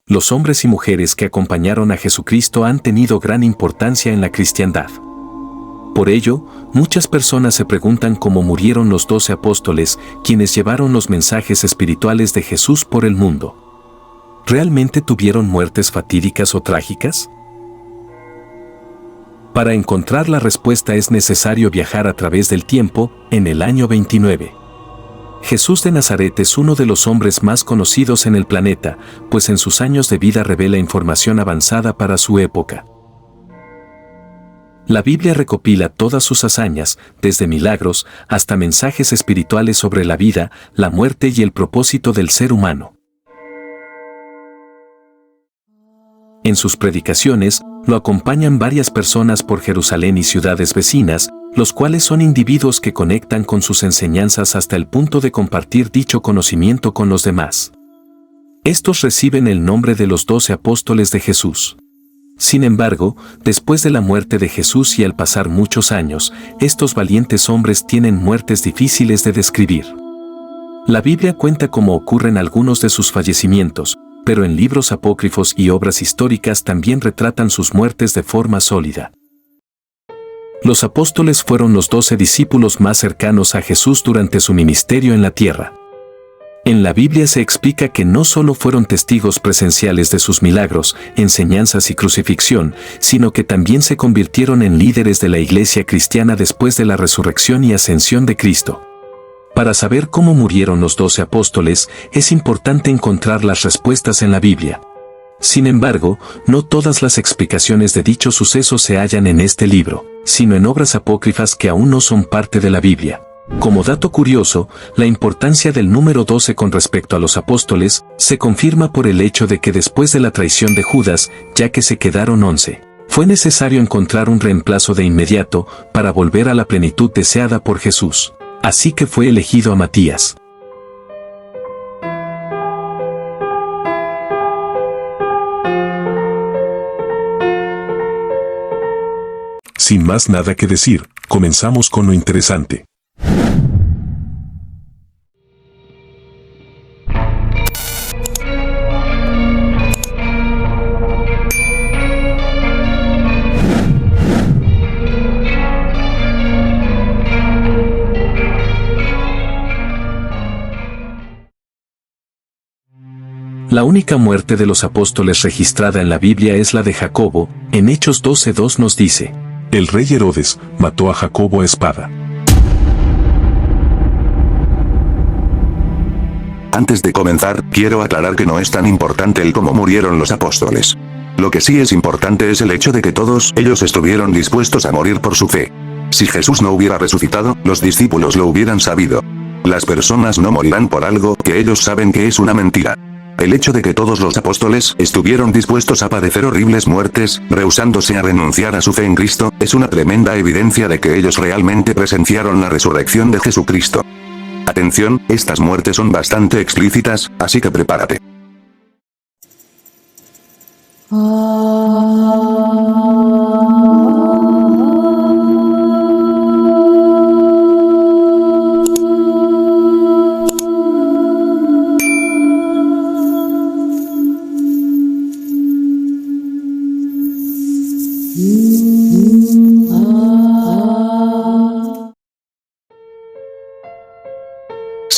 Los hombres y mujeres que acompañaron a Jesucristo han tenido gran importancia en la cristiandad. Por ello, muchas personas se preguntan cómo murieron los 12 apóstoles, quienes llevaron los mensajes espirituales de Jesús por el mundo. ¿Realmente tuvieron muertes fatídicas o trágicas? Para encontrar la respuesta es necesario viajar a través del tiempo, en el año 29. Jesús de Nazaret es uno de los hombres más conocidos en el planeta, pues en sus años de vida revela información avanzada para su época. La Biblia recopila todas sus hazañas, desde milagros hasta mensajes espirituales sobre la vida, la muerte y el propósito del ser humano. En sus predicaciones, lo acompañan varias personas por Jerusalén y ciudades vecinas, los cuales son individuos que conectan con sus enseñanzas hasta el punto de compartir dicho conocimiento con los demás. Estos reciben el nombre de los 12 apóstoles de Jesús. Sin embargo, después de la muerte de Jesús y al pasar muchos años, estos valientes hombres tienen muertes difíciles de describir. La Biblia cuenta cómo ocurren algunos de sus fallecimientos, pero en libros apócrifos y obras históricas también retratan sus muertes de forma sólida. Los apóstoles fueron los 12 discípulos más cercanos a Jesús durante su ministerio en la tierra. En la Biblia se explica que no solo fueron testigos presenciales de sus milagros, enseñanzas y crucifixión, sino que también se convirtieron en líderes de la iglesia cristiana después de la resurrección y ascensión de Cristo. Para saber cómo murieron los 12 apóstoles, es importante encontrar las respuestas en la Biblia. Sin embargo, no todas las explicaciones de dicho suceso se hallan en este libro, sino en obras apócrifas que aún no son parte de la Biblia. Como dato curioso, la importancia del número 12 con respecto a los apóstoles se confirma por el hecho de que después de la traición de Judas, ya que se quedaron 11, fue necesario encontrar un reemplazo de inmediato para volver a la plenitud deseada por Jesús. Así que fue elegido a Matías. Sin más nada que decir, comenzamos con lo interesante. La única muerte de los apóstoles registrada en la Biblia es la de Jacobo. En Hechos 12:2 nos dice: El rey Herodes mató a Jacobo a espada. Antes de comenzar, quiero aclarar que no es tan importante el cómo murieron los apóstoles. Lo que sí es importante es el hecho de que todos ellos estuvieron dispuestos a morir por su fe. Si Jesús no hubiera resucitado, los discípulos lo hubieran sabido. Las personas no morirán por algo que ellos saben que es una mentira. El hecho de que todos los apóstoles estuvieron dispuestos a padecer horribles muertes, rehusándose a renunciar a su fe en Cristo, es una tremenda evidencia de que ellos realmente presenciaron la resurrección de Jesucristo. Atención, estas muertes son bastante explícitas, así que prepárate.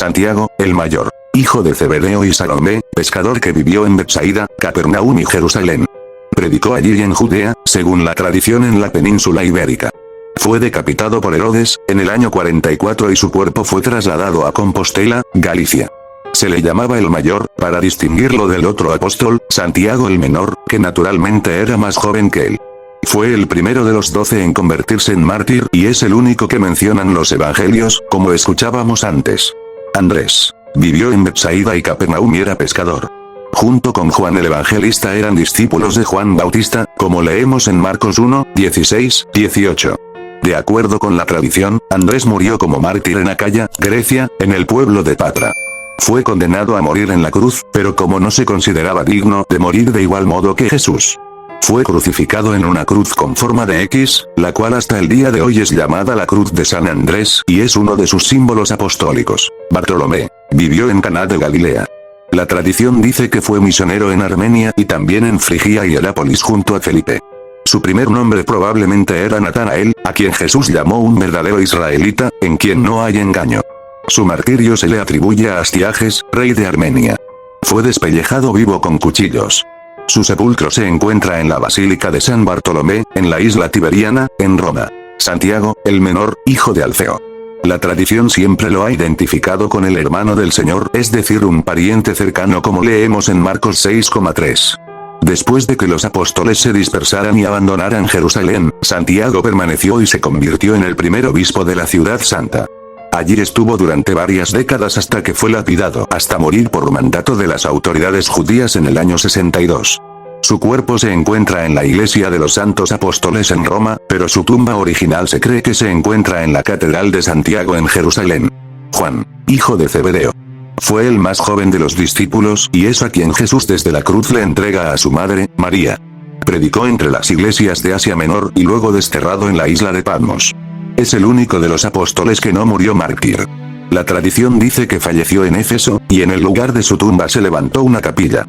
Santiago, el mayor, hijo de Zebedeo y Salomé, pescador que vivió en Betsaida, Capernaum y Jerusalén. Predicó allí y en Judea, según la tradición en la península ibérica. Fue decapitado por Herodes, en el año 44 y su cuerpo fue trasladado a Compostela, Galicia. Se le llamaba el mayor, para distinguirlo del otro apóstol, Santiago el menor, que naturalmente era más joven que él. Fue el primero de los 12 en convertirse en mártir y es el único que mencionan los evangelios, como escuchábamos antes. Andrés vivió en Betsaida y Capernaum y era pescador. Junto con Juan el Evangelista eran discípulos de Juan Bautista, como leemos en Marcos 1, 16, 18. De acuerdo con la tradición, Andrés murió como mártir en Acaya, Grecia, en el pueblo de Patra. Fue condenado a morir en la cruz, pero como no se consideraba digno de morir de igual modo que Jesús, fue crucificado en una cruz con forma de X, la cual hasta el día de hoy es llamada la Cruz de San Andrés y es uno de sus símbolos apostólicos. Bartolomé vivió en Caná de Galilea. La tradición dice que fue misionero en Armenia y también en Frigia y Herápolis junto a Felipe. Su primer nombre probablemente era Natanael, a quien Jesús llamó un verdadero israelita, en quien no hay engaño. Su martirio se le atribuye a Astiages, rey de Armenia. Fue despellejado vivo con cuchillos. Su sepulcro se encuentra en la Basílica de San Bartolomé, en la isla Tiberiana, en Roma. Santiago, el menor, hijo de Alfeo. La tradición siempre lo ha identificado con el hermano del Señor, es decir, un pariente cercano, como leemos en Marcos 6,3. Después de que los apóstoles se dispersaran y abandonaran Jerusalén, Santiago permaneció y se convirtió en el primer obispo de la ciudad santa. Allí estuvo durante varias décadas hasta que fue lapidado, hasta morir por mandato de las autoridades judías en el año 62. Su cuerpo se encuentra en la iglesia de los Santos Apóstoles en Roma, pero su tumba original se cree que se encuentra en la Catedral de Santiago en Jerusalén. Juan, hijo de Zebedeo. Fue el más joven de los discípulos y es a quien Jesús desde la cruz le entrega a su madre, María. Predicó entre las iglesias de Asia Menor y luego desterrado en la isla de Patmos. Es el único de los apóstoles que no murió mártir. La tradición dice que falleció en Éfeso, y en el lugar de su tumba se levantó una capilla.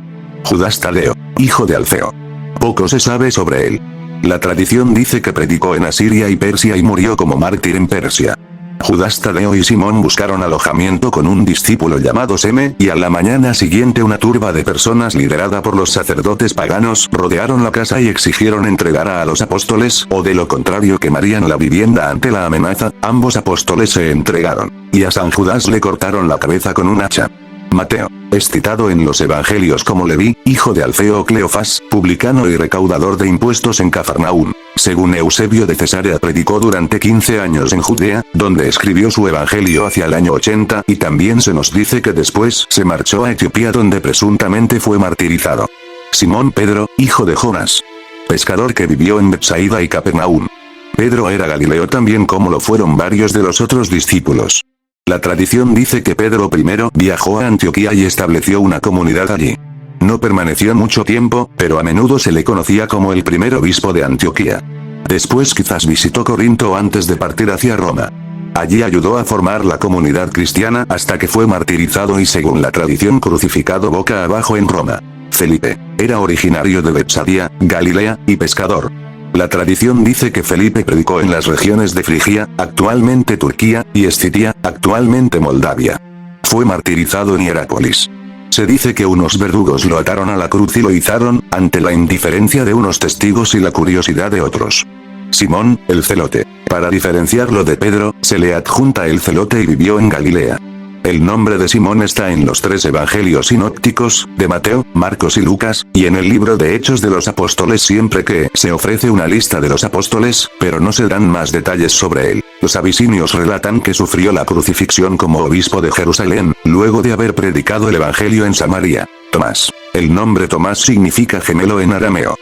Judas Tadeo, hijo de Alfeo. Poco se sabe sobre él. La tradición dice que predicó en Asiria y Persia y murió como mártir en Persia. Judas Tadeo y Simón buscaron alojamiento con un discípulo llamado Seme, y a la mañana siguiente una turba de personas liderada por los sacerdotes paganos rodearon la casa y exigieron entregar a los apóstoles, o de lo contrario quemarían la vivienda ante la amenaza. Ambos apóstoles se entregaron, y a San Judas le cortaron la cabeza con un hacha. Mateo es citado en los evangelios como Leví, hijo de Alfeo o Cleofás, publicano y recaudador de impuestos en Cafarnaúm. Según Eusebio de Cesarea, predicó durante 15 años en Judea, donde escribió su evangelio hacia el año 80, y también se nos dice que después se marchó a Etiopía donde presuntamente fue martirizado. Simón Pedro, hijo de Jonás. Pescador que vivió en Betsaida y Capernaúm. Pedro era galileo también, como lo fueron varios de los otros discípulos. La tradición dice que Pedro primero viajó a Antioquía y estableció una comunidad allí. No permaneció mucho tiempo, pero a menudo se le conocía como el primer obispo de Antioquía. Después quizás visitó Corinto antes de partir hacia Roma. Allí ayudó a formar la comunidad cristiana hasta que fue martirizado y, según la tradición, crucificado boca abajo en Roma. Felipe era originario de Betsaida, Galilea, y pescador. La tradición dice que Felipe predicó en las regiones de Frigia, actualmente Turquía, y Escitia, actualmente Moldavia. Fue martirizado en Hierápolis. Se dice que unos verdugos lo ataron a la cruz y lo izaron, ante la indiferencia de unos testigos y la curiosidad de otros. Simón, el celote. Para diferenciarlo de Pedro, se le adjunta el celote y vivió en Galilea. El nombre de Simón está en los 3 evangelios sinópticos, de Mateo, Marcos y Lucas, y en el libro de Hechos de los Apóstoles siempre que se ofrece una lista de los apóstoles, pero no se dan más detalles sobre él. Los abisinios relatan que sufrió la crucifixión como obispo de Jerusalén, luego de haber predicado el evangelio en Samaria. Tomás. El nombre Tomás significa gemelo en arameo.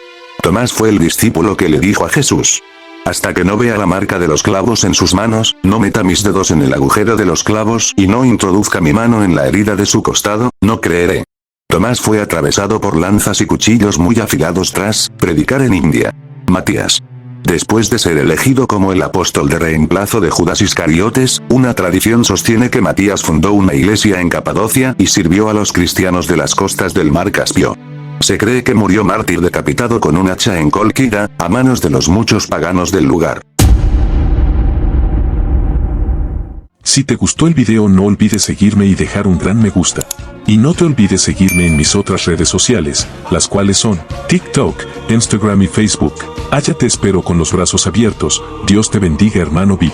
Tomás fue el discípulo que le dijo a Jesús: hasta que no vea la marca de los clavos en sus manos, no meta mis dedos en el agujero de los clavos y no introduzca mi mano en la herida de su costado, no creeré. Tomás fue atravesado por lanzas y cuchillos muy afilados tras predicar en India. Matías. Después de ser elegido como el apóstol de reemplazo de Judas Iscariotes, una tradición sostiene que Matías fundó una iglesia en Capadocia y sirvió a los cristianos de las costas del mar Caspio. Se cree que murió mártir decapitado con un hacha en Cólquida, a manos de los muchos paganos del lugar. Si te gustó el video, no olvides seguirme y dejar un gran me gusta. Y no te olvides seguirme en mis otras redes sociales, las cuales son TikTok, Instagram y Facebook. Allá te espero con los brazos abiertos. Dios te bendiga, hermano Big.